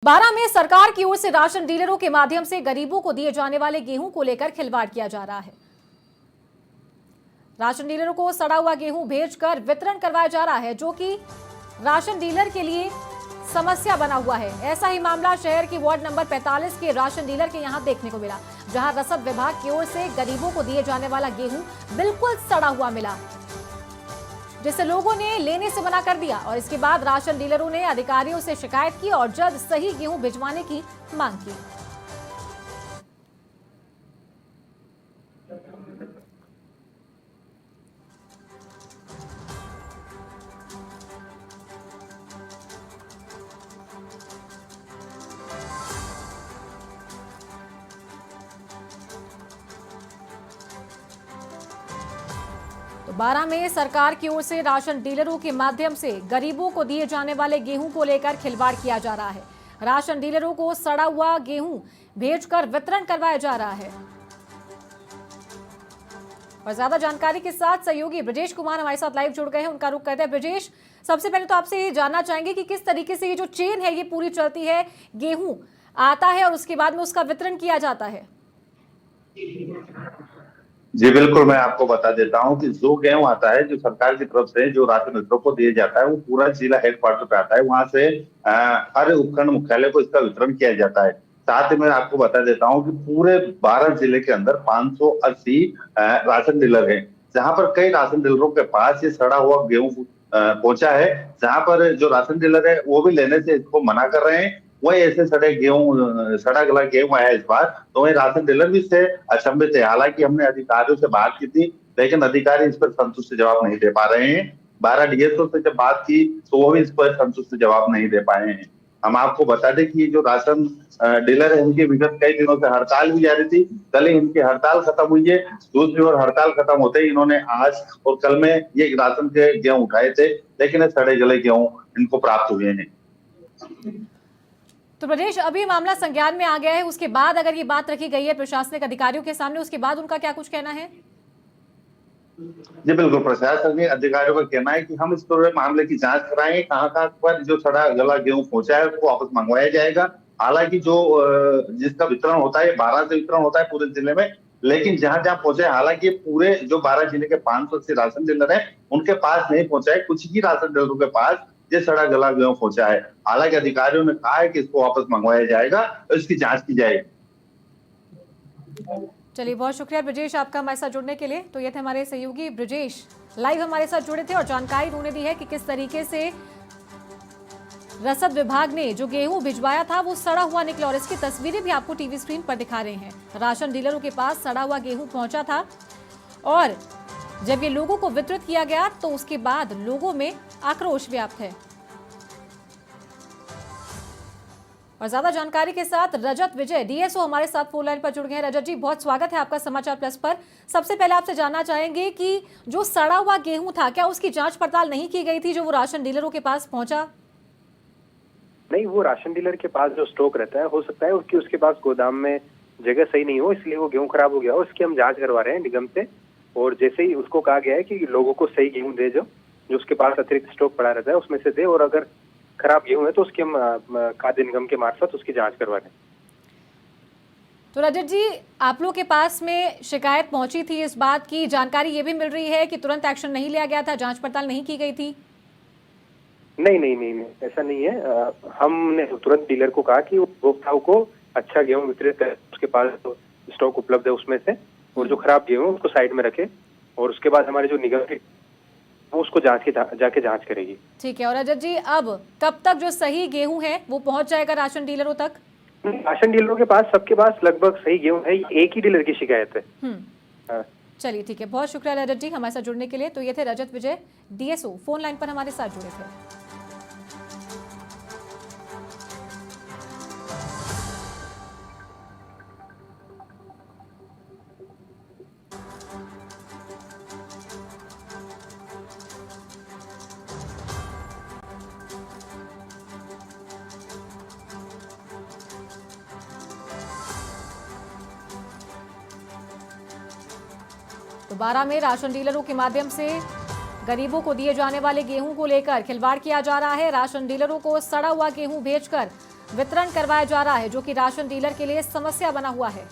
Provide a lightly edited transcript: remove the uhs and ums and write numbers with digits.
बारां में सरकार की ओर से राशन डीलरों के माध्यम से गरीबों को दिए जाने वाले गेहूं को लेकर खिलवाड़ किया जा रहा है। राशन डीलरों को सड़ा हुआ गेहूं भेजकर वितरण करवाया जा रहा है, जो कि राशन डीलर के लिए समस्या बना हुआ है। ऐसा ही मामला शहर की वार्ड नंबर 45 के राशन डीलर के यहां देखने को मिला, जहां रसद विभाग की ओर से गरीबों को दिए जाने वाला गेहूं बिल्कुल सड़ा हुआ मिला, जिसे लोगों ने लेने से मना कर दिया। और इसके बाद राशन डीलरों ने अधिकारियों से शिकायत की और जल्द सही गेहूं भिजवाने की मांग की। तो बारां में सरकार की ओर से राशन डीलरों के माध्यम से गरीबों को दिए जाने वाले गेहूं को लेकर खिलवाड़ किया जा रहा है। राशन डीलरों को सड़ा हुआ गेहूं भेजकर वितरण करवाया जा रहा है। और ज्यादा जानकारी के साथ सहयोगी ब्रजेश कुमार हमारे साथ लाइव जुड़ गए हैं, उनका रुख करते हैं। ब्रजेश, सबसे पहले तो आपसे ये जानना चाहेंगे कि किस तरीके से ये जो चेन है ये पूरी चलती है, गेहूं आता है और उसके बाद में उसका वितरण किया जाता है। जी बिल्कुल, मैं आपको बता देता हूं कि जो गेहूं आता है, जो सरकार की तरफ से जो राशन मित्रों को दिया जाता है, वो पूरा जिला हेडक्वार्टर पे आता है। वहां से हर उपखंड मुख्यालय को इसका वितरण किया जाता है। साथ ही मैं आपको बता देता हूं कि पूरे 12 जिले के अंदर 580 राशन डीलर हैं, जहां पर कई राशन डीलरों के पास ये सड़ा हुआ गेहूं पहुंचा है, जहां पर जो राशन डीलर है वो भी लेने से इसको मना कर रहे हैं। वही ऐसे सड़ा गला गेहूं आया इस बार, तो वही राशन डीलर भी इससे अचंभित है। हालांकि हमने अधिकारियों से बात की थी, लेकिन अधिकारी इस पर संतुष्ट जवाब नहीं दे पा रहे हैं। 12 डीएसओ से जब बात की तो वो भी इस पर संतुष्ट जवाब नहीं दे पाए हैं। हम आपको बता दें कि जो राशन डीलर है, इनकी विगत कई दिनों से हड़ताल भी जारी थी। कल ही इनकी हड़ताल खत्म हुई है। दूसरी ओर हड़ताल खत्म होते ही इन्होंने आज और कल में ये राशन के गेहूं उठाए थे, लेकिन सड़े गले गेहूं इनको प्राप्त हुए हैं। तो ब्रजेश, अभी मामला संज्ञान में आ गया है, उसके बाद अगर ये बात रखी गई है प्रशासनिक अधिकारियों के सामने, उसके बाद उनका क्या कुछ कहना है? जी बिल्कुल, प्रशासनिक अधिकारियों का कहना है कि हम इस पूरे मामले की जांच कराएंगे, कहाँ पर जो सड़ा गला गेहूं पहुंचा है उसको वापस मंगवाया जाएगा। हालांकि जो जिसका वितरण होता है 12 से वितरण होता है पूरे जिले में, लेकिन जहां जहां पहुंचा है, हालांकि पूरे जो 12 जिले के 580 राशन डीलर है उनके पास नहीं पहुंचा है, कुछ ही राशन डीलरों के पास ये सड़ा गला गेहूं पहुंचा है। हालांकि अधिकारियों ने कहा है कि इसको वापस मंगवाया जाएगा और इसकी जांच की जाएगी। चलिए, बहुत शुक्रिया ब्रजेश आपका हमारे साथ जुड़ने के लिए। तो ये थे हमारे सहयोगी ब्रजेश, लाइव हमारे साथ जुड़े थे और जानकारी उन्होंने दी है कि किस तरीके से रसद विभाग ने जो गेहूं भिजवाया था वो सड़ा हुआ निकला। और इसकी तस्वीरें भी आपको टीवी स्क्रीन पर दिखा रहे हैं। राशन डीलरों के पास सड़ा हुआ गेहूं पहुंचा था और जब ये लोगों को वितरित किया गया तो उसके बाद लोगों में आक्रोश व्याप्त है। और ज्यादा जानकारी के साथ रजत विजय डीएसओ हमारे साथ फोन लाइन पर जुड़ गए हैं। रजत जी, बहुत स्वागत है आपका समाचार प्लस पर। सबसे पहले आपसे जानना चाहेंगे कि जो सड़ा हुआ गेहूं था, क्या उसकी जांच पड़ताल नहीं की गई थी जो वो राशन डीलरों के पास पहुंचा? नहीं, वो राशन डीलर के पास जो स्टॉक रहता है, हो सकता है उसके पास गोदाम में जगह सही नहीं हो, इसलिए वो गेहूं खराब हो गया हो। उसकी हम जांच करवा रहे हैं निगम से। और जैसे ही उसको कहा गया है कि लोगों को सही गेहूं दे, जो उसके पास अतिरिक्त स्टॉक पड़ा रहता है उसमें से दे, और अगर खराब गेहूं है तो उसकी हम खाद्य निगम के मार्फत उसकी जांच करवा रहे हैं। तो रजत जी, आप लोग के पास में शिकायत पहुंची थी, इस बात की जानकारी ये भी मिल रही है कि तुरंत एक्शन नहीं लिया गया था, जांच पड़ताल नहीं की गई थी? नहीं, ऐसा नहीं है। हमने तुरंत डीलर को कहा कि उपभोक्ताओं को अच्छा गेहूं वितरित करें, उसके पास स्टॉक उपलब्ध है उसमें से, और जो खराब गेहूं उसको साइड में रखे। और उसके बाद हमारे जो निगम की वो उसको जाके जांच करेगी। ठीक है। और रजत जी, अब कब तक जो सही गेहूं है वो पहुंच जाएगा राशन डीलरों तक? राशन डीलरों के पास, सबके पास लगभग सही गेहूं है। एक ही डीलर की शिकायत है। चलिए, ठीक है, बहुत शुक्रिया रजत जी हमारे साथ जुड़ने के लिए। तो ये थे रजत विजय डीएसओ, फोन लाइन पर हमारे साथ जुड़े थे। तो बारां में राशन डीलरों के माध्यम से गरीबों को दिए जाने वाले गेहूं को लेकर खिलवाड़ किया जा रहा है। राशन डीलरों को सड़ा हुआ गेहूं भेजकर वितरण करवाया जा रहा है, जो कि राशन डीलर के लिए समस्या बना हुआ है।